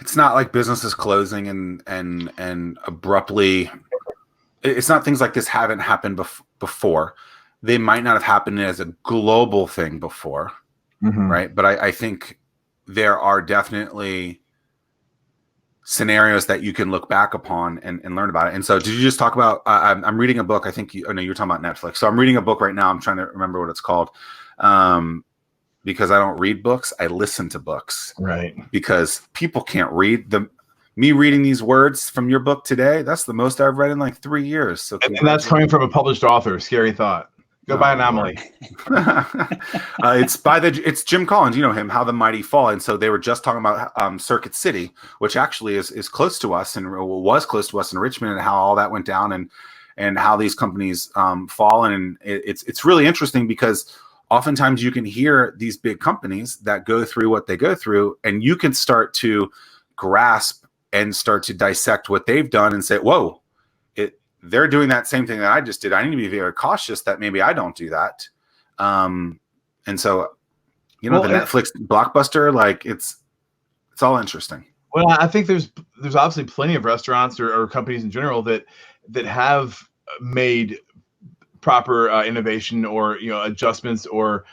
it's not like businesses closing and abruptly. It's not things like this haven't happened before. They might not have happened as a global thing before, right? But I think there are definitely scenarios that you can look back upon and learn about it. And so did you just talk about, I'm reading a book. I think you were talking about Netflix. So I'm reading a book right now. I'm trying to remember what it's called. Because I don't read books, I listen to books. Right. Because people can't read me reading these words from your book today. That's the most I've read in like 3 years. So and that's coming from a published author. Scary thought. Go buy an Anomaly. It's Jim Collins. You know him, How the Mighty Fall. And so they were just talking about Circuit City, which actually is close to us and was close to us in Richmond, and how all that went down and how these companies fall. And it's really interesting because oftentimes you can hear these big companies that go through what they go through, and you can start to grasp and start to dissect what they've done and say, whoa, they're doing that same thing that I just did. I need to be very cautious that maybe I don't do that. And so, the Netflix blockbuster, like it's all interesting. Well, I think there's obviously plenty of restaurants or companies in general that have made proper innovation or adjustments or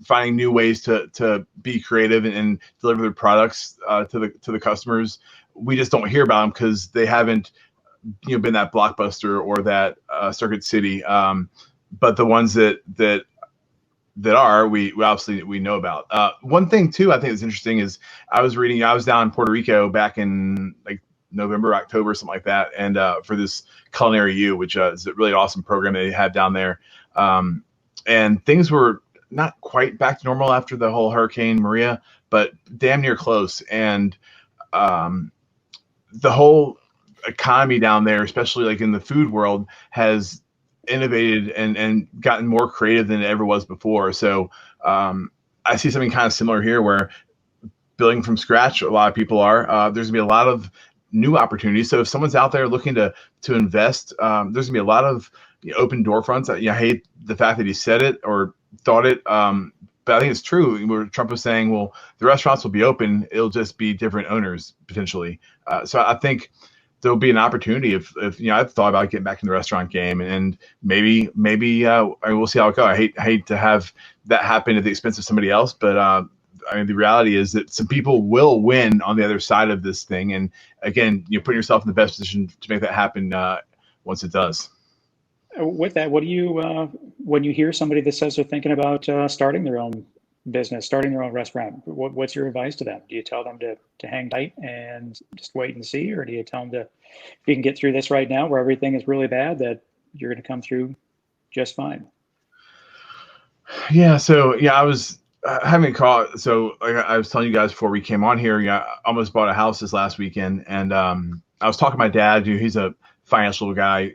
finding new ways to be creative and deliver their products to the customers. We just don't hear about them because they haven't been that blockbuster or that Circuit City. But the ones that are, we obviously know about. One thing too I think is interesting is I was down in Puerto Rico back in like November, October, something like that, and for this Culinary U, which is a really awesome program they had down there. And things were not quite back to normal after the whole Hurricane Maria, but damn near close. And the whole economy down there, especially like in the food world, has innovated and gotten more creative than it ever was before. So I see something kind of similar here where building from scratch, a lot of people are. There's gonna be a lot of new opportunities. So if someone's out there looking to invest, there's gonna be a lot of open door fronts. I hate the fact that he said it or thought it, but I think it's true. Where Trump was saying, well, the restaurants will be open, it'll just be different owners potentially. So I think there'll be an opportunity if I've thought about getting back in the restaurant game, and maybe we'll see how it goes. I hate to have that happen at the expense of somebody else, but the reality is that some people will win on the other side of this thing. And again, you're putting yourself in the best position to make that happen once it does. With that, what do you when you hear somebody that says they're thinking about starting their own business, starting their own restaurant, what's your advice to them? Do you tell them to hang tight and just wait and see, or do you tell them if you can get through this right now where everything is really bad, that you're going to come through just fine? Yeah. So I was having a call. So like I was telling you guys before we came on here, I almost bought a house this last weekend, and I was talking to my dad. He's a financial guy,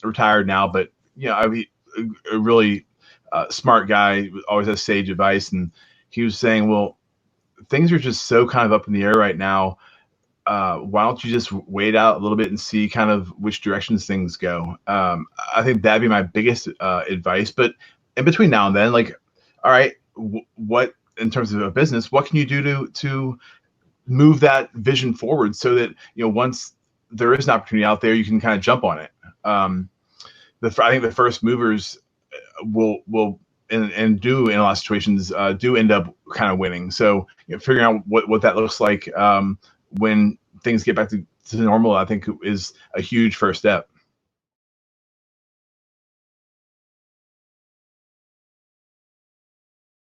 retired now, but a really smart guy, always has sage advice. And he was saying, well, things are just so kind of up in the air right now. Why don't you just wait out a little bit and see kind of which directions things go? I think that'd be my biggest advice. But in between now and then, like, all right, what in terms of a business, what can you do to move that vision forward so that once there is an opportunity out there, you can kind of jump on it. I think the first movers will and do in a lot of situations do end up kind of winning. So figuring out what that looks like when things get back to normal, I think is a huge first step.